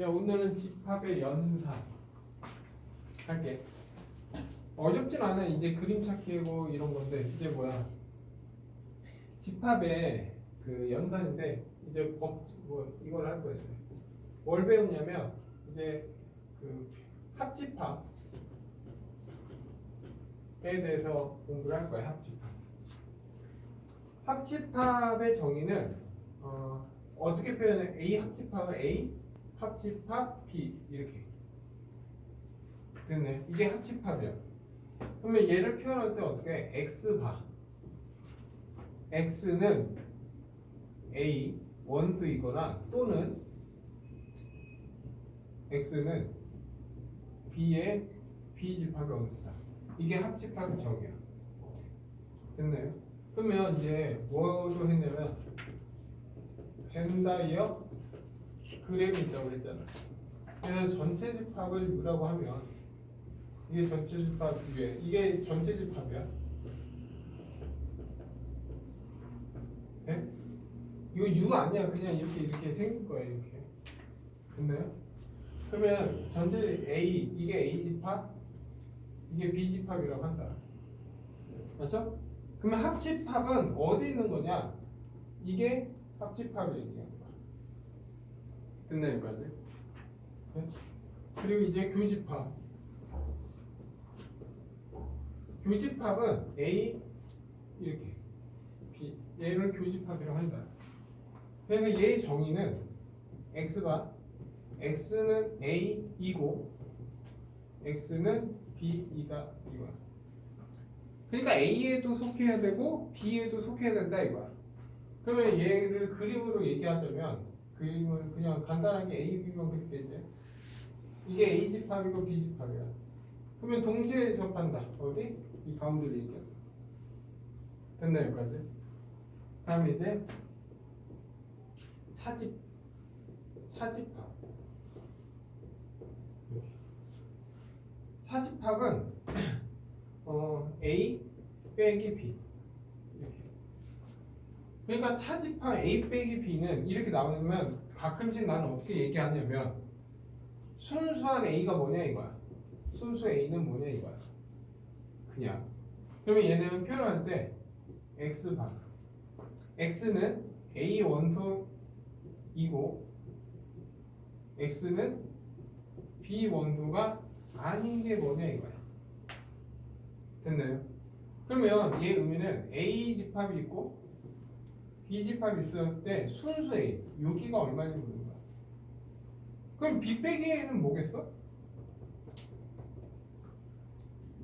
야, 오늘은 집합의 연산 할게. 어렵진 않아. 이제 그림 찾기고 이런 건데 이제 뭐야? 집합의 그 연산인데 이제 뭐 이걸 할 거야. 이제. 뭘 배우냐면 이제 그 합집합에 대해서 공부를 할 거야. 합집합. 합집합의 정의는 어떻게 표현해? A 합집합은 A 합집합 B 이렇게 됐네. 이게 합집합이야. 그러면 얘를 표현할 때 어떻게 해? X 봐. X는 A 원수이거나 또는 X는 B의 B집합의 원수다. 이게 합집합의 정의야. 됐나요? 그러면 이제 뭐로 했냐면 벤다이어 그램이 있다고 했잖아. 그래서 전체 집합을 U라고 하면 이게 전체 집합 U에 이게 전체 집합이야. 네? 이거 U 아니야. 그냥 이렇게 생긴 거야. 이렇게. 됐나요? 그러면 전체 A 이게 A 집합 이게 B 집합이라고 한다. 맞죠? 그러면 합집합은 어디 있는 거냐? 이게 합집합을 얘기하는 거야. 됐나요? 여기까지? 네? 그리고 이제 교집합. 교집합은 A 이렇게 B 얘를 교집합이라고 한다. 그래서 얘의 정의는 X가 X는 A이고 X는 B이다 이거야. 그러니까 A에도 속해야 되고 B에도 속해야 된다 이거야. 그러면 얘를 그림으로 얘기하자면 그림을 그냥 간단하게 A, B만 그릴게 이제. 이게 A 집합이고 B 집합이야. 그러면 동시에 접한다. 어디? 이 가운데를 얘기해. 됐나 여기까지? 다음에 이제 차집합. 이렇게. 차집합은 A 빼기 B. 이렇게. 그러니까 차집합 A 빼기 B는 이렇게 나오면 가끔씩 나는 어떻게 얘기하냐면 순수한 A가 뭐냐 이거야. 순수 A는 뭐냐 이거야. 그냥. 그러면 얘는 표현할 때 X방. X는 A 원소이고 X는 B 원소가 아닌 게 뭐냐 이거야. 됐나요? 그러면 얘 의미는 A 집합이 있고 B 집합이 있을 때 순수 A 여기가 얼마인지 모르는 거야. 그럼 B 빼기 A는 뭐겠어?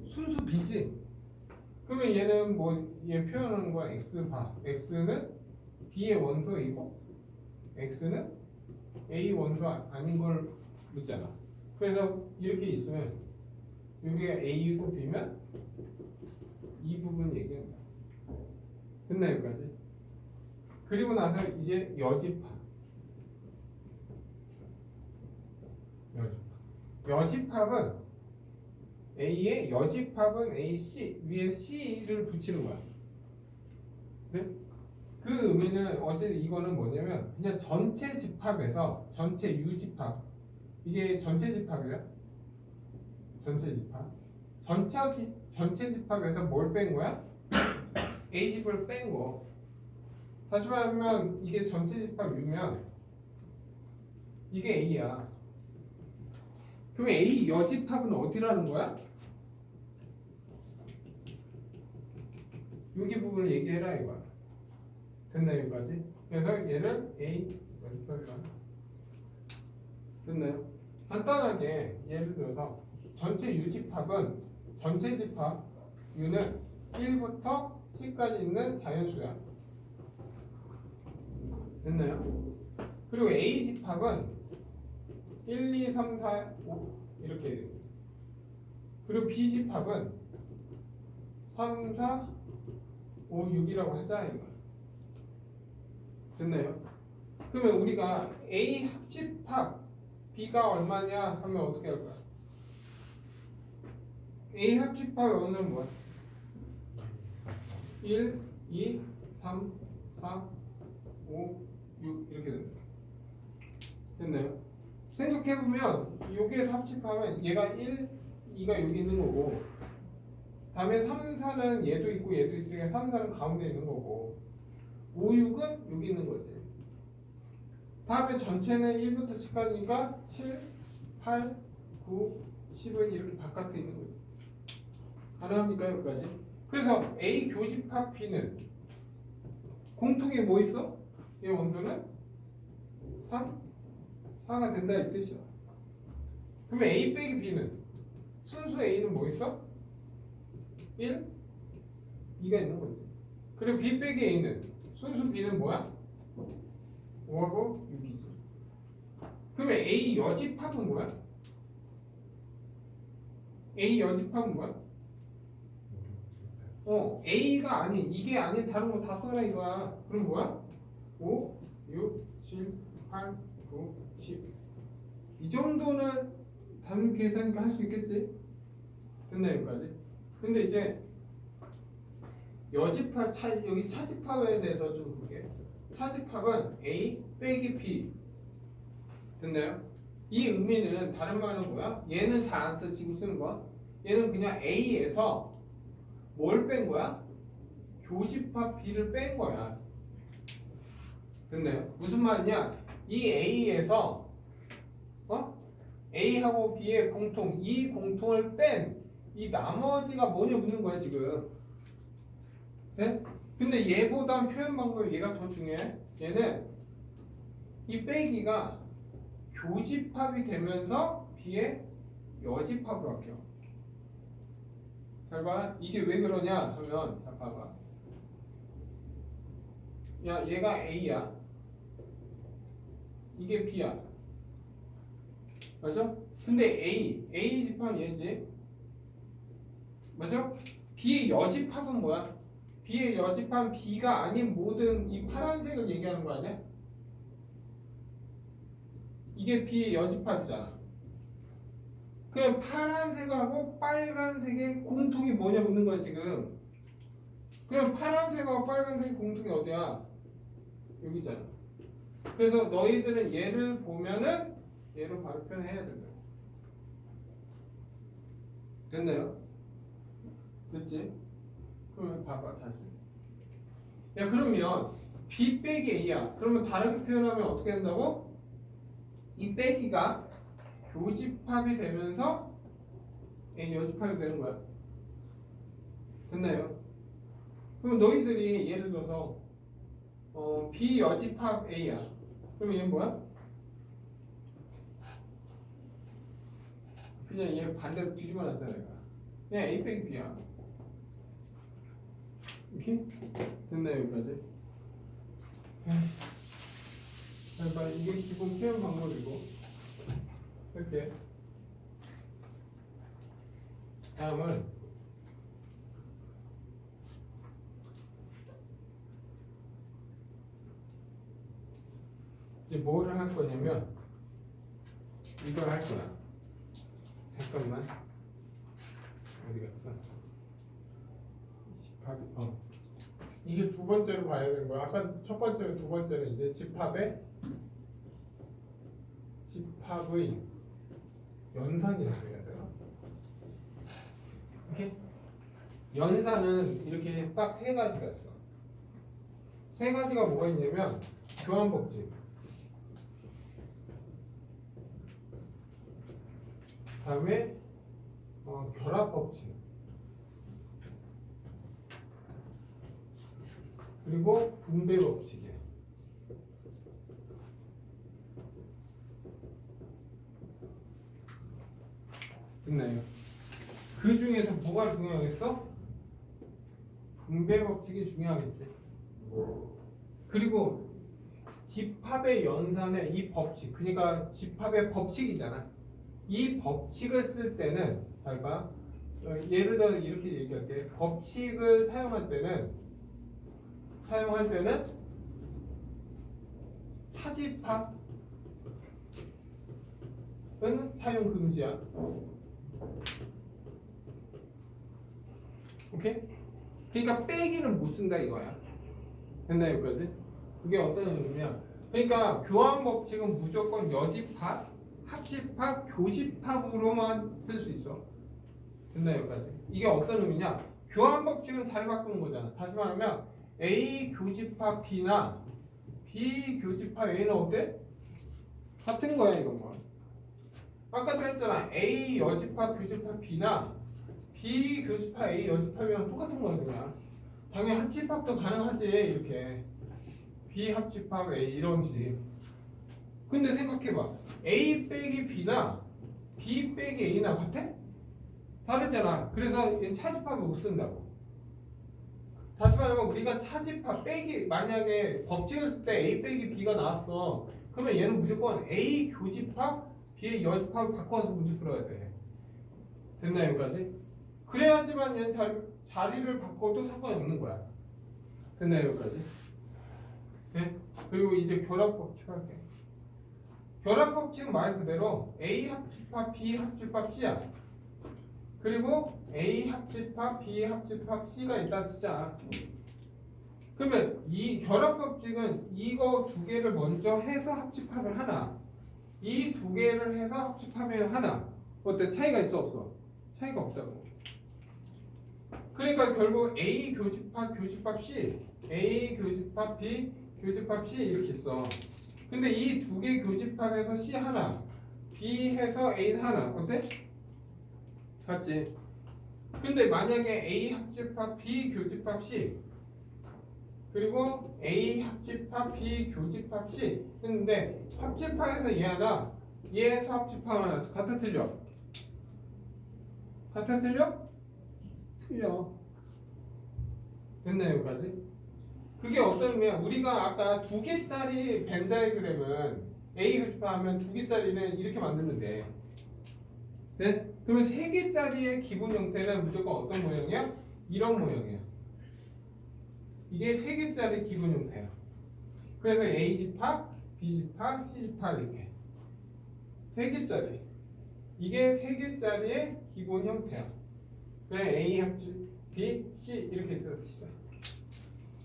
순수 B지. 그러면 얘는 뭐 얘 표현하는 건 X바. X는 B의 원소이고 X는 A 원소 아닌 걸 묻잖아. 그래서 이렇게 있으면 이게 A이고 B면 이 부분 얘기하는 거야. 됐나요 여기까지? 그리고 나서 이제 여집합. 여집합은 A의 여집합은 AC 위에 C를 붙이는 거야. 네? 그 의미는 어쨌든 이거는 뭐냐면 그냥 전체 집합에서 전체 U집합 이게 전체 집합이야. 전체 집합. 전체 집합에서 뭘 뺀 거야? A집을 뺀 거. 다시 말하면 이게 전체 집합 U면 이게 A야. 그럼 A 여집합은 어디라는 거야? 여기 부분을 얘기해라 이거야. 됐나요 여기까지? 그래서 얘를 A 여집합이라고. 됐나요? 간단하게 예를 들어서 전체 U집합은 전체 집합 U는 1부터 C까지 있는 자연수야. 됐나요? 그리고 A 집합은 1, 2, 3, 4, 5 이렇게 돼. 그리고 B 집합은 3, 4, 5, 6이라고 하자 이거. 됐나요? 그러면 우리가 A 합집합 B가 얼마냐 하면 어떻게 할 거야? A 합집합의 원은 뭐야? 1, 2, 3, 4, 5, 6 이렇게 된다. 됐나요? 생각해보면 여기에서 합집하면 얘가 1, 2가 여기 있는 거고 다음에 3, 4는 얘도 있고 얘도 있으니까 3, 4는 가운데 있는 거고 5, 6은 여기 있는 거지. 다음에 전체는 1부터 10까지니까 7, 8, 9, 10은 이렇게 바깥에 있는 거지. 가능합니까 여기까지? 그래서 A 교집합 B는 공통이 뭐 있어? 얘 원소는 3, 4가 된다 이 뜻이야. 그러면 A 빼기 B는 순수 A는 뭐 있어? 1, 2가 있는 거지. 그리고 B 빼기 A는 순수 B는 뭐야? 5하고 6이지. 그러면 A 여집합은 뭐야? A 여집합은 뭐야? A가 아닌 이게 아닌 다른 거 다 써라 이거야. 그럼 뭐야? 5, 6, 7, 8, 9, 10. 이 정도는 단순 계산이니까 할 수 있겠지? 됐나 여기까지? 근데 이제 여집합 여기 차집합에 대해서 좀 볼게. 차집합은 A 빼기 B 됐나요? 이 의미는 다른 말로 뭐야? 얘는 잘 안 써 지금 쓰는 거. 얘는 그냥 A에서 뭘 뺀 거야? 교집합 B를 뺀 거야. 됐나요? 무슨 말이냐? 이 A에서 A하고 B의 공통, 이 공통을 뺀 이 나머지가 뭐냐 묻는 거야 지금. 네? 근데 얘보단 표현 방법이 얘가 더 중요해. 얘는 이 빼기가 교집합이 되면서 B의 여집합으로 할게요. 잘 봐. 이게 왜 그러냐 하면 자 봐봐. 야 얘가 A야. 이게 B야. 맞아? 근데 A 집합 얘지. 맞아? B의 여집합은 뭐야? B의 여집합은 B가 아닌 모든 이 파란색을 얘기하는 거 아니야? 이게 B의 여집합이잖아. 그럼 파란색하고 빨간색의 공통이 뭐냐 묻는 거야 지금. 그럼 파란색하고 빨간색의 공통이 어디야? 여기잖아. 그래서 너희들은 얘를 보면은 얘로 바로 표현해야 된다. 됐나요? 됐지? 그러면 봐봐 다시. 야 그러면 B 빼기 A야. 그러면 다르게 표현하면 어떻게 된다고? 이 빼기가 교집합이 되면서 A 여집합이 되는 거야. 됐나요? 그럼 너희들이 예를 들어서 B 여집합 A야. 그러면 얘는 뭐야? 그냥 얘 반대로 뒤집어 놨잖아 얘가. 그냥 A 빼기 B야. 이렇게? 됐나요 여기까지? 잘 봐. 이게 기본 표현 방법이고 이렇게 다음은 이제 뭐를 할 거냐면 이걸 할 거야. 잠깐만 어디 갔어? 이게 두 번째로 봐야 되는 거야. 아까 첫 번째로 두 번째는 이제 집합의 연산이라고 해야 되나? 이렇게 연산은 이렇게 딱 세 가지가 있어. 세 가지가 뭐가 있냐면 교환법칙, 다음에 결합법칙, 그리고 분배법칙이야. 됐나요? 그 중에서 뭐가 중요하겠어? 분배법칙이 중요하겠지. 그리고 집합의 연산의 이 법칙, 그러니까 집합의 법칙이잖아. 이 법칙을 쓸 때는 잘 봐. 예를 들어 이렇게 얘기할게. 법칙을 사용할 때는 차집합은 사용 금지야. 오케이? 그러니까 빼기는 못 쓴다 이거야. 됐나 여기까지? 그게 어떤 의미냐? 그러니까 교환 법칙은 무조건 여집합 합집합, 교집합으로만 쓸 수 있어. 됐나 여기까지? 이게 어떤 의미냐? 교환 법칙은 잘 바꾸는 거잖아. 다시 말하면 A 교집합 B나 B 교집합 A는 어때? 같은 거야 이런 건. 아까도 했잖아. A 여집합 교집합 B나 B 교집합 A 여집합이랑 똑같은 거야 그냥. 당연히 합집합도 가능하지 이렇게. B 합집합 A 이런지. 근데 생각해봐. A 빼기 B나 B 빼기 A나 같아? 다르잖아. 그래서 얘는 차집합을 못 쓴다고. 다시 말하면 우리가 차집합 빼기 만약에 법칙을 쓸 때 A 빼기 B가 나왔어. 그러면 얘는 무조건 A 교집합 B의 여집합을 바꿔서 문제 풀어야 돼. 됐나 여기까지? 그래야지만 얘는 자리를 바꿔도 상관이 없는 거야. 됐나 여기까지? 네? 그리고 이제 결합 법칙 할게. 결합 법칙은 말 그대로 A 합집합 B 합집합 C야. 그리고 A 합집합 B 합집합 C가 있다 치자. 그러면 이 결합 법칙은 이거 두 개를 먼저 해서 합집합을 하나, 이 두 개를 해서 합집하면 하나. 어때? 차이가 있어 없어? 차이가 없다고. 그러니까 결국 A 교집합 C, A 교집합 B 교집합 C 이렇게 있어. 근데 이 두 개 교집합에서 C 하나, B 해서 A 하나. 어때? 같지? 근데 만약에 A 합집합 B 교집합 C 그리고 A 합집합 B 교집합 C 했는데 합집합에서 얘 하나, 얘에서 합집합 하나 같아 틀려? 같아 틀려? 틀려. 됐나요 여기까지? 그게 어떤 의미야? 우리가 아까 두 개짜리 벤 다이그램은 A 교집합하면 두 개짜리는 이렇게 만들면 돼. 네? 그러면 세 개짜리의 기본 형태는 무조건 어떤 모양이야? 이런 모양이야. 이게 세 개짜리 기본 형태야. 그래서 A집합, B집합, C집합 이렇게 세 개짜리. 이게 세 개짜리의 기본 형태야. 그냥 A 합집 B, C 이렇게 치자.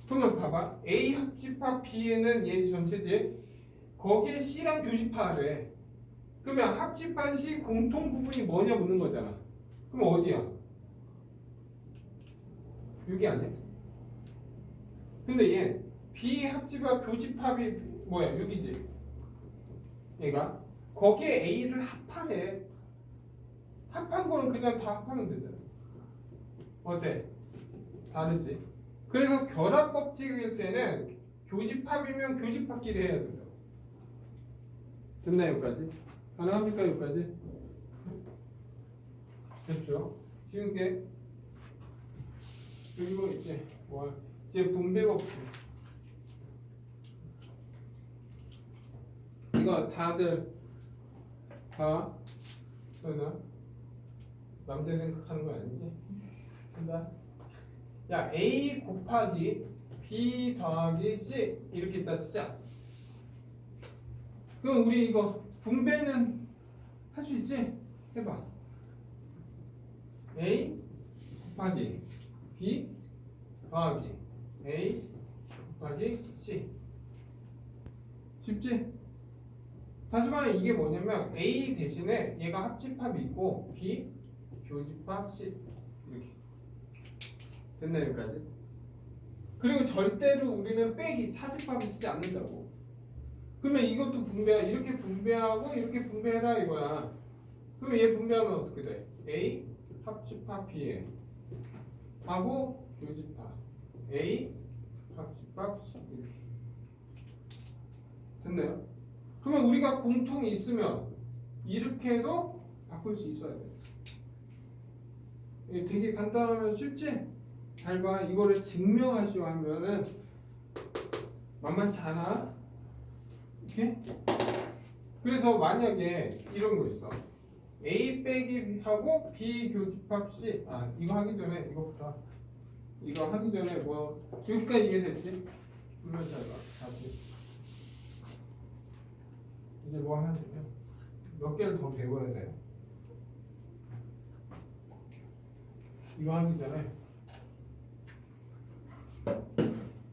그러면 봐봐. A 합집합 B에는 얘 전체지. 거기에 C랑 교집합하래. 그러면 합집한 C 공통 부분이 뭐냐 묻는 거잖아. 그럼 어디야? 여기 아니야? 근데 얘 B 합집합 교집합이 뭐야? 여기지. 얘가 거기에 A를 합하래. 합한 거는 그냥 다 합하면 되잖아. 어때? 다르지? 그래서 결합 법칙일 때는 교집합이면 교집합끼리 해야 된다. 됐나 여기까지? 가능합니까 여기까지? 됐죠? 지금 게 그리고 이제 이제 분배 법칙. 이거 다들 다 설마 남자 생각하는 거 아니지? 한다. 야 A 곱하기 B 더하기 C 이렇게 있다 치자. 그럼 우리 이거 분배는 할 수 있지? 해봐. A 곱하기 B 더하기 A 곱하기 C. 쉽지? 다시 말해 이게 뭐냐면 A 대신에 얘가 합집합이 있고 B 교집합 C 이렇게. 됐나 여기까지? 그리고 절대로 우리는 빼기 차집합을 쓰지 않는다고. 그러면 이것도 이렇게 분배하고 이렇게 분배해라 이거야. 그러면 얘 분배하면 어떻게 돼? A 합집합 B에 하고 교집합 A 합집합 C 이렇게. 됐나요? 그러면 우리가 공통이 있으면 이렇게 해도 바꿀 수 있어야 돼. 이게 되게 간단하면 쉽지? 잘 봐. 이거를 증명하시오 하면은 만만치 않아. 이렇게? 그래서 만약에 이런 거 있어. A 빼기 하고 B 교집합 C. 이거 하기 전에 이거부터. 이거 하기 전에 뭐 여기까지 이해됐지? 물론 잘 봐. 다시. 이제 뭐 하면 되냐? 몇 개를 더 배워야 돼요. 이거 하기 전에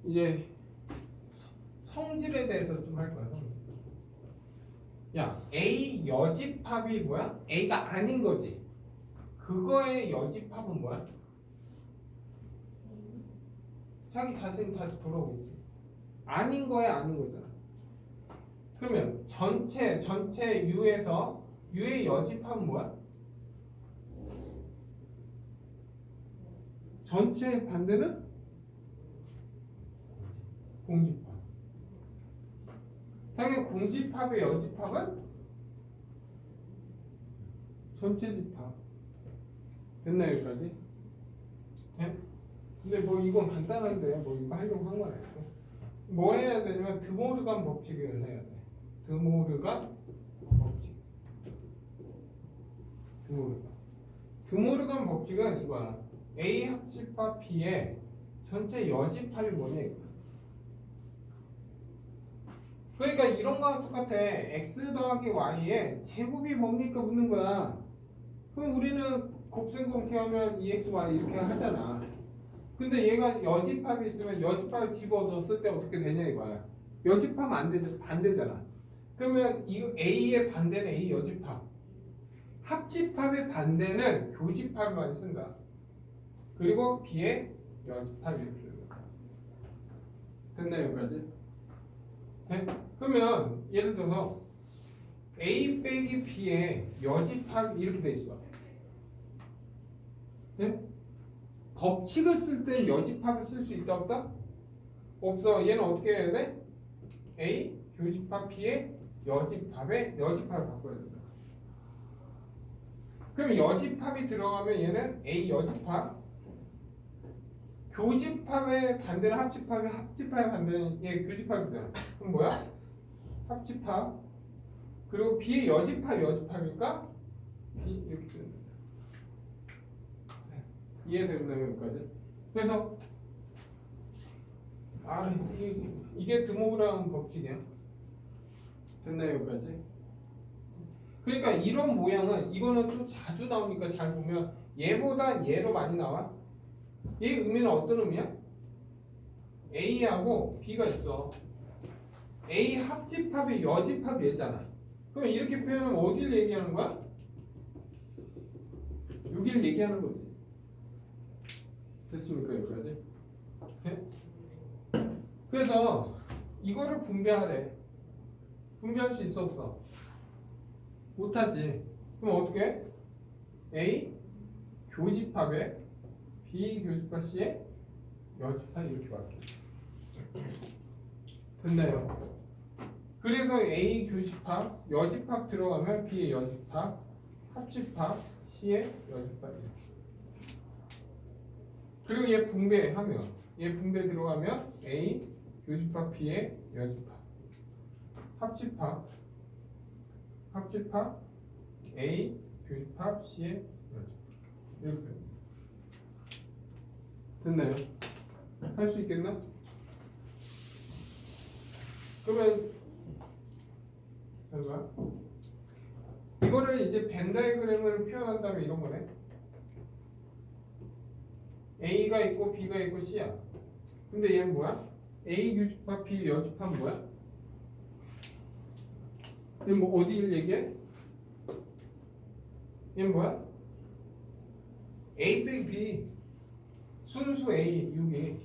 이제 성질에 대해서 좀 할 거야. 성질. 야, A 여집합이 뭐야? A가 아닌 거지. 그거의 여집합은 뭐야? 자기 자신 다시 돌아오겠지. 아닌 거야, 아닌 거잖아. 그러면 전체 U에서 U의 여집합은 뭐야? 전체의 반대는 공집합. 당연히 공집합의 여집합은 전체 집합. 됐나 여기까지? 네? 근데 뭐 이건 간단한데 뭐 이거 하려고 한 건 아니고 뭐 해야 되냐면 드모르간 법칙을 해야 돼. 드모르간 법칙. 드모르간 법칙은 이거야. A 합집합 B의 전체 여집합이 뭐냐 이거야. 그러니까 이런 거랑 똑같아. X 더하기 Y의 제곱이 뭡니까 묻는 거야. 그럼 우리는 곱셈공개 하면 2xy 이렇게 하잖아. 근데 얘가 여집합이 있으면 여집합을 집어넣었을 때 어떻게 되냐 이거야. 여집합은 안 되죠. 반대잖아. 그러면 이 A의 반대는 A 여집합. 합집합의 반대는 교집합을 많이 쓴다. 그리고 B의 여집합 이렇게 쓴다. 됐나요 여기까지? 네? 그러면 예를 들어서 A 빼기 B의 여집합 이렇게 돼 있어. 네? 법칙을 쓸 때 여집합을 쓸 수 있다 없다? 없어. 얘는 어떻게 해야 돼? A 교집합 B의 여집합을 바꿔야 된다. 그럼 여집합이 들어가면 얘는 A 여집합, 교집합의 반대는 합집합의 반대는 얘 교집합이잖아. 그럼 뭐야? 합집합. 그리고 B의 여집합이니까 B 이렇게 됩니다. 이해되나요 여기까지? 그래서 이게 드모르간 법칙이야. 됐나요 여기까지? 그러니까 이런 모양은 이거는 좀 자주 나오니까 잘 보면 얘보다 얘로 많이 나와. 얘 의미는 어떤 의미야? A하고 B가 있어. A 합집합의 여집합 얘잖아. 그럼 이렇게 표현하면 어디를 얘기하는 거야? 여기를 얘기하는 거지. 됐습니까 여기까지? 네? 그래서 이거를 분배하래. 분배할 수 있어 없어? 못하지. 그럼 어떻게 해? A 교집합에 B 교집합 C에 여집합 이렇게 바뀌어. 됐나요? 그래서 A 교집합 여집합 들어가면 B의 여집합 합집합 C의 여집합 이렇게. 그리고 얘 분배 들어가면 A 교집합 B의 여집합 합집합 A 교집합 C의 여집합 이렇게 됐나요? 할 수 있겠나? 그러면 잘 봐. 이거를 이제 벤 다이그램을 표현한다면 이런 거네. A가 있고 B가 있고 C야. 근데 얘는 뭐야? A 교집합 B 여집합 뭐야? 얘 뭐 어디를 얘기해? 얘는 뭐야? A 빼기 B 순수 A 6이.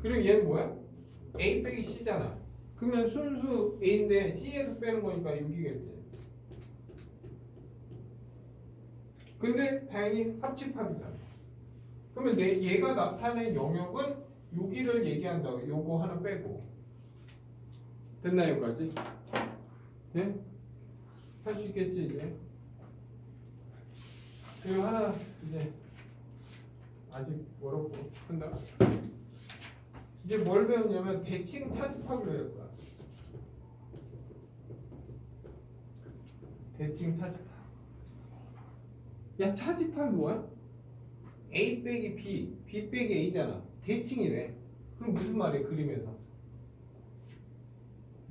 그리고 얘는 뭐야? A 빼기 C잖아. 그러면 순수 A인데 C에서 빼는 거니까 6이겠지. 근데 다행히 합집합이잖아. 그러면 얘가 나타낸 영역은 여기를 얘기한다고. 요거 하나 빼고. 됐나요 여기까지? 예? 할 수 있겠지 이제. 그리고 하나 이제 아직 멀었고 한다. 이제 뭘 배웠냐면 대칭 차집합을 배울 거야. 대칭 차집합. 야 차집합이 뭐야? A 빼기 B, B 빼기 A잖아. 대칭이래. 그럼 무슨 말이야 그림에서?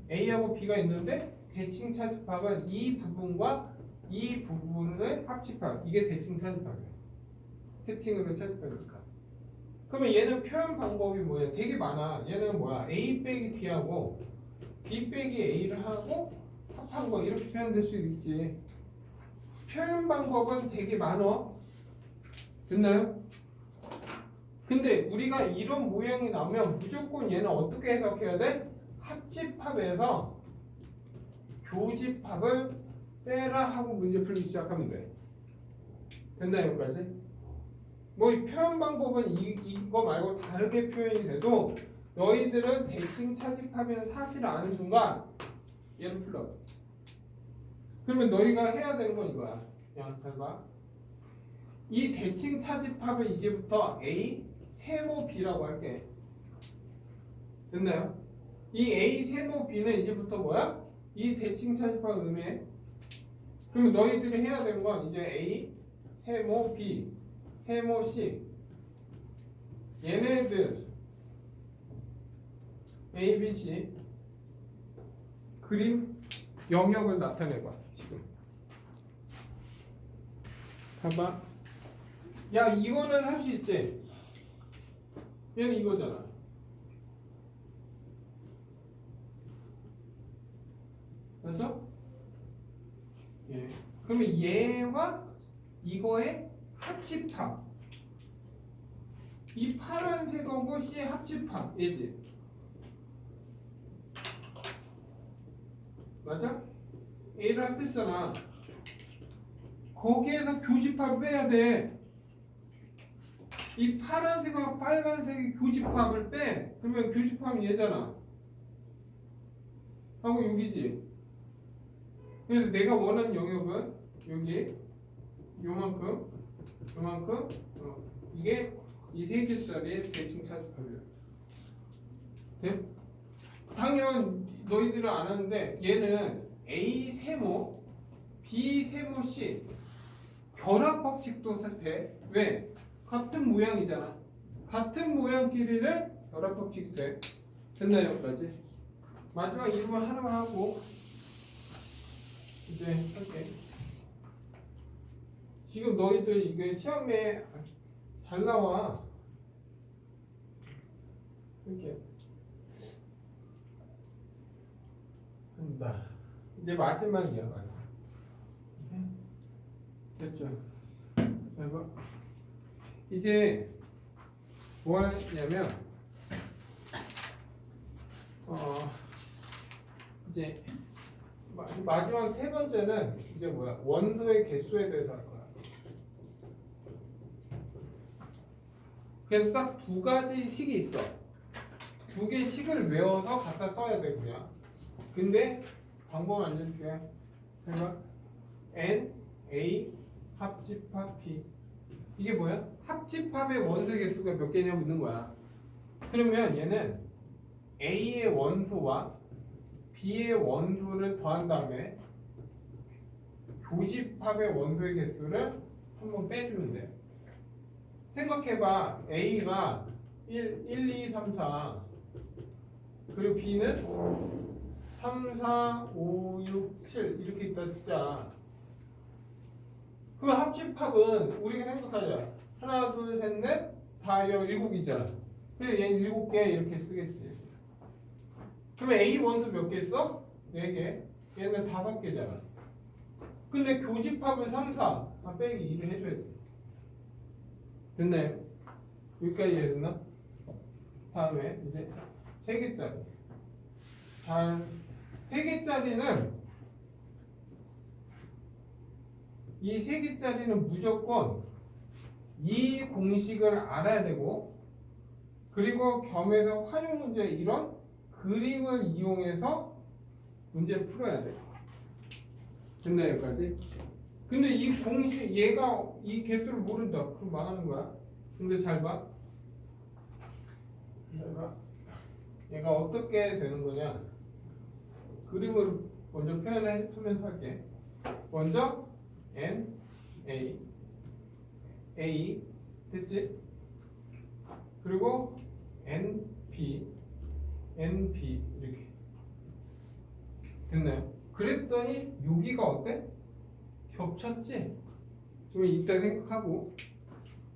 A하고 B가 있는데 대칭 차집합은 이 부분과 이 부분을 합집합. 이게 대칭 차집합이야. 대칭으로 차집합이니까. 그러면 얘는 표현 방법이 뭐야? 되게 많아. 얘는 뭐야? A 빼기 B하고 B 빼기 A를 하고 합한 거 이렇게 표현될 수 있지. 표현 방법은 되게 많어. 됐나요? 근데 우리가 이런 모양이 나오면 무조건 얘는 어떻게 해석해야 돼? 합집합에서 교집합을 빼라 하고 문제 풀기 시작하면 돼. 됐나요? 여기까지? 뭐 이 표현 방법은 이거 말고 다르게 표현이 돼도 너희들은 대칭 차집합이라는 사실을 아는 순간 얘를 풀러. 그러면 너희가 해야 되는 건 이거야. 그냥 잘 봐. 이 대칭 차집합을 이제부터 A 세모 B라고 할게. 됐나요? 이 A 세모 B는 이제부터 뭐야? 이 대칭 차집합 의미해. 그러면 너희들이 해야 되는 건 이제 A 세모 B 세모 C 얘네들 A, B, C 그림 영역을 나타내봐. 지금 봐봐. 야 이거는 할 수 있지. 얘는 이거잖아. 맞죠? 예. 그러면 얘와 이거의 합집합. 이 파란색하고 C의 합집합 얘지. 맞아? A를 합했잖아. 거기에서 교집합을 빼야 돼. 이 파란색과 빨간색의 교집합을 빼. 그러면 교집합은 얘잖아. 하고 여기지. 그래서 내가 원하는 영역은 여기 요만큼 요만큼 이게 이 세 개짜리의 대칭 차집합이야. 돼? 당연 너희들은 안 하는데 얘는 A 세모 B 세모 C 결합 법칙도 돼. 왜? 같은 모양이잖아. 같은 모양끼리는 결합 법칙이 돼. 됐나요? 여기까지? 마지막 이름을 하나만 하고 이제 할게. 지금 너희들 이게 시험에 잘 나와. 이렇게 한다. 이제 마지막이야. 됐죠? 잘 봐. 이제 뭐 하냐면 이제 마지막 세 번째는 이제 뭐야? 원소의 개수에 대해서 할 거야. 그래서 딱 두 가지 식이 있어. 두 개의 식을 외워서 갖다 써야 돼 그냥. 근데 방법 알려줄게. 해봐. N, A, 합집합 P. 이게 뭐야? 합집합의 원소 개수가 몇 개냐 묻는 거야. 그러면 얘는 A의 원소와 B의 원소를 더한 다음에 교집합의 원소의 개수를 한번 빼주면 돼. 생각해봐. A가 1, 2, 3, 4 그리고 B는 3, 4, 5, 6, 7 이렇게 있다 진짜. 그럼 합집합은 우리가 생각하자. 하나, 둘, 셋, 넷, 4, 6, 7이잖아. 그래서 얘는 7개 이렇게 쓰겠지. 그러면 A 원소 몇 개 써? 4개. 얘는 5개잖아. 근데 교집합은 3, 4. 빼기 2를 해줘야 돼. 됐나요? 여기까지 이해됐나? 다음에 이제 3개짜리. 잘 3개짜리는 이 3개짜리는 무조건 이 공식을 알아야 되고 그리고 겸해서 활용 문제 이런 그림을 이용해서 문제를 풀어야 돼. 됐나요? 여기까지? 근데 이 공식 얘가 이 개수를 모른다. 그럼 망하는 거야. 근데 잘 봐. 잘 봐. 얘가 어떻게 되는 거냐? 그림을 먼저 표현하면서 할게. 먼저 N, A, A 됐지? 그리고 N, B, N, B 이렇게 됐나요? 그랬더니 여기가 어때? 겹쳤지? 좀 이따 생각하고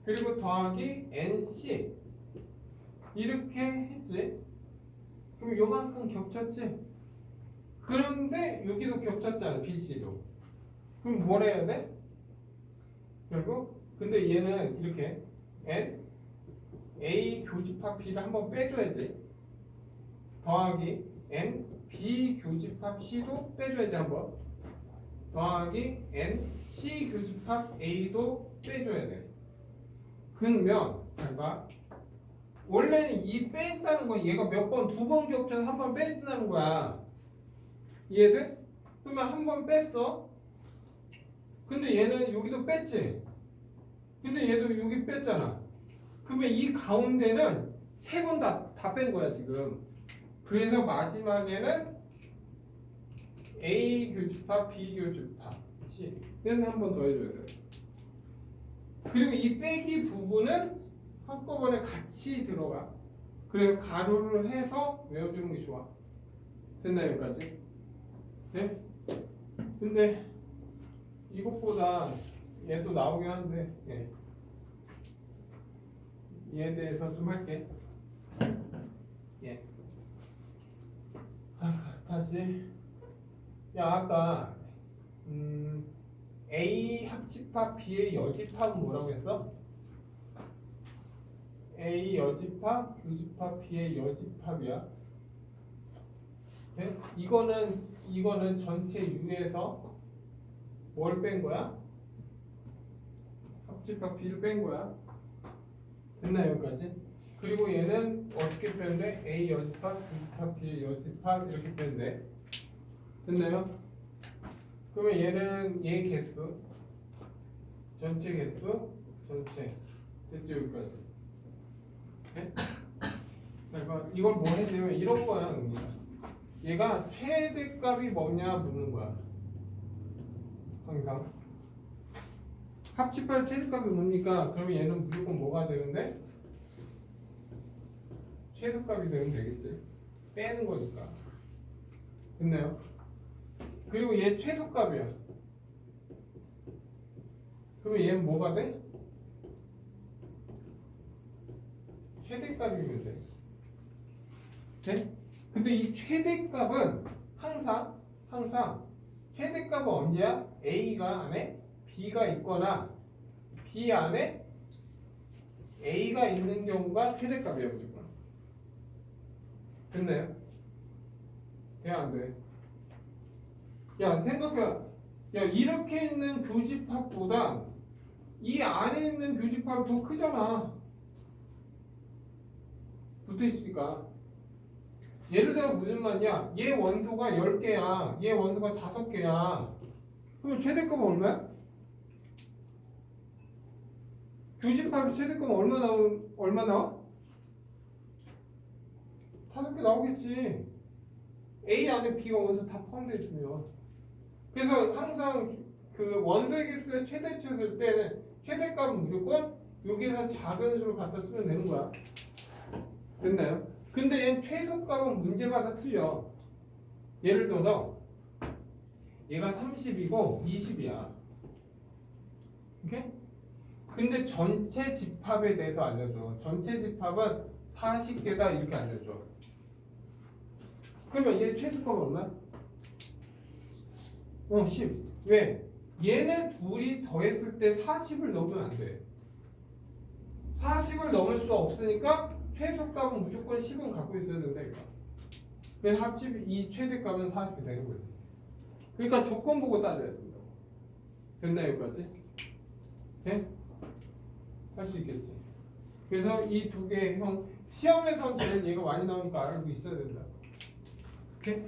그리고 더하기 NC 이렇게 했지? 그럼 요만큼 겹쳤지? 그런데 여기도 겹쳤잖아. BC도. 그럼 뭘 해야 돼? 결국 근데 얘는 이렇게 N A 교집합 B를 한번 빼줘야지. 더하기 N B 교집합 C도 빼줘야지 한번. 더하기 N C 교집합 A도 빼줘야 돼. 그러면 잘 봐. 원래는 이 뺀다는 건 얘가 몇 번, 두 번 겹쳐서 한 번 뺀다는 거야. 이해돼? 그러면 한 번 뺐어. 근데 얘는 여기도 뺐지. 근데 얘도 여기 뺐잖아. 그러면 이 가운데는 세 번 다 뺀 거야 지금. 그래서 마지막에는 A 교집합, B 교집합, C는 한 번 더 해줘야 돼. 그리고 이 빼기 부분은 한꺼번에 같이 들어가. 그래서 가로를 해서 외워주는 게 좋아. 됐나 여기까지? 네? 근데 이것보다 얘도 나오긴 한데 예. 얘에 대해서 좀 할게. 예. 다시. 야 아까 A 합집합 B의 여집합은 뭐라고 했어? A 여집합 교집합 B의 여집합이야. 네? 이거는 전체 U에서 뭘 뺀 거야? 합집합 B를 뺀 거야. 됐나 여기까지? 그리고 얘는 어떻게 빼는데? A 여집합 교집합 B의 여집합 이렇게 빼는데. 됐나요? 그러면 얘는 얘 개수 전체 개수 전체 됐죠 여기까지. 네? 자, 이걸 뭐 해주면 이런 거야 의미가. 얘가 최대값이 뭐냐 묻는 거야. 항상 합집합 최대값이 뭡니까? 그러면 얘는 무조건 뭐가 되는데? 최소값이 되면 되겠지. 빼는 거니까. 됐나요? 그리고 얘 최소값이야. 그러면 얘는 뭐가 돼? 최대값이면 돼. 네? 근데 이 최대값은 항상 최대값은 언제야? A가 안에 B가 있거나 B 안에 A가 있는 경우가 최대값이야 무조건. 됐나요? 돼 안 돼? 야 생각해. 야 이렇게 있는 교집합보다 이 안에 있는 교집합이 더 크잖아. 붙어있으니까. 예를 들어 무슨 말이야? 얘 원소가 10개야. 얘 원소가 5개야. 그러면 최대값은 얼마야? 교집합의 최대값은 얼마 나와? 5개 나오겠지. A 안에 B가 원소 다 포함되어 있으면. 그래서 항상 그 원소의 개수의 최대치였을 때는 최대값은 무조건 여기에서 작은 수를 갖다 쓰면 되는 거야. 됐나요? 근데 얘는 최소값은 문제마다 틀려. 예를 들어서 얘가 30이고 20이야. 오케이? 근데 전체 집합에 대해서 알려줘. 전체 집합은 40개다 이렇게 알려줘. 그러면 얘 최소값은 얼마야? 10. 왜? 얘네 둘이 더했을 때 40을 넘으면 안 돼. 40을 넘을 수 없으니까 최소값은 무조건 10은 갖고 있어야 된다 이거. 그래서 합집 이 최대값은 40이 되는 거지. 그러니까 조건 보고 따져야 된다. 됐나 여기까지? 네? 할 수 있겠지. 그래서 이 두 개 형 시험에서 제일 얘가 많이 나오니까 알고 있어야 된다. 오케이?